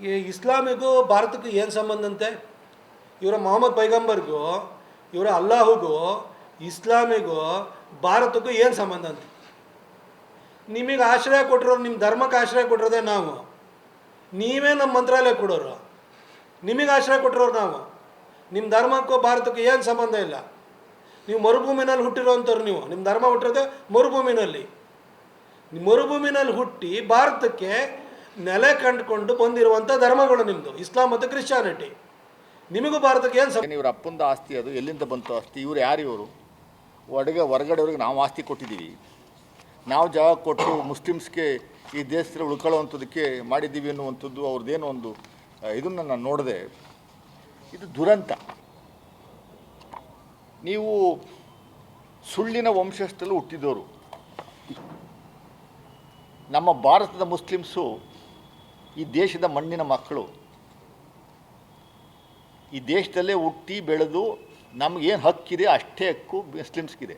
ಈ ಇಸ್ಲಾಮಿಗೂ ಭಾರತಕ್ಕೂ ಏನು ಸಂಬಂಧ ಅಂತೆ? ಇವರ ಮೊಹಮ್ಮದ್ ಪೈಗಂಬರ್ಗೂ, ಇವರ ಅಲ್ಲಾಹುಗೂ, ಇಸ್ಲಾಮಿಗೂ ಭಾರತಕ್ಕೂ ಏನು ಸಂಬಂಧ ಅಂತೆ? ನಿಮಗೆ ಆಶ್ರಯ ಕೊಟ್ಟಿರೋರು, ನಿಮ್ಮ ಧರ್ಮಕ್ಕೆ ಆಶ್ರಯ ಕೊಟ್ಟಿರೋದೇ ನಾವು. ನೀವೇ ನಮ್ಮ ಮಂತ್ರಾಲಯ ಕೊಡೋರು. ನಿಮಗೆ ಆಶ್ರಯ ಕೊಟ್ಟಿರೋರು ನಾವು. ನಿಮ್ಮ ಧರ್ಮಕ್ಕೂ ಭಾರತಕ್ಕೂ ಏನು ಸಂಬಂಧ ಇಲ್ಲ. ನೀವು ಮರುಭೂಮಿನಲ್ಲಿ ಹುಟ್ಟಿರೋವಂಥವ್ರು. ನಿಮ್ಮ ಧರ್ಮ ಹುಟ್ಟಿರೋದೇ ಮರುಭೂಮಿನಲ್ಲಿ. ಮರುಭೂಮಿನಲ್ಲಿ ಹುಟ್ಟಿ ಭಾರತಕ್ಕೆ ನೆಲೆ ಕಂಡುಕೊಂಡು ಬಂದಿರುವಂಥ ಧರ್ಮಗಳು ನಿಮ್ಮದು, ಇಸ್ಲಾಂ ಮತ್ತು ಕ್ರಿಶ್ಚಿಯಾನಿಟಿ. ನಿಮಗೂ ಭಾರತಕ್ಕೆ ಏನು ಸಂಬಂಧ? ಇವ್ರ ಅಪ್ಪಂದು ಆಸ್ತಿ ಅದು, ಎಲ್ಲಿಂದ ಬಂತು ಆಸ್ತಿ? ಇವ್ರು ಯಾರು? ಇವರು ಹೊರಗಡೆಯವ್ರಿಗೆ ನಾವು ಆಸ್ತಿ ಕೊಟ್ಟಿದ್ದೀವಿ, ನಾವು ಜಾಗ ಕೊಟ್ಟು ಮುಸ್ಲಿಮ್ಸ್ಗೆ ಈ ದೇಶದಲ್ಲಿ ಉಳ್ಕೊಳ್ಳೋವಂಥದ್ದಕ್ಕೆ ಮಾಡಿದ್ದೀವಿ ಅನ್ನುವಂಥದ್ದು ಅವ್ರದ್ದೇನೋ ಒಂದು ಇದನ್ನು ನಾನು ನೋಡಿದೆ. ಇದು ದುರಂತ. ನೀವು ಸುಳ್ಳಿನ ವಂಶಸ್ಥದಲ್ಲಿ ಹುಟ್ಟಿದವರು. ನಮ್ಮ ಭಾರತದ ಮುಸ್ಲಿಮ್ಸು ಈ ದೇಶದ ಮಣ್ಣಿನ ಮಕ್ಕಳು. ಈ ದೇಶದಲ್ಲೇ ಹುಟ್ಟಿ ಬೆಳೆದು ನಮಗೇನು ಹಕ್ಕಿದೆ ಅಷ್ಟೇ ಹಕ್ಕು ಮುಸ್ಲಿಮ್ಸ್ಗಿದೆ.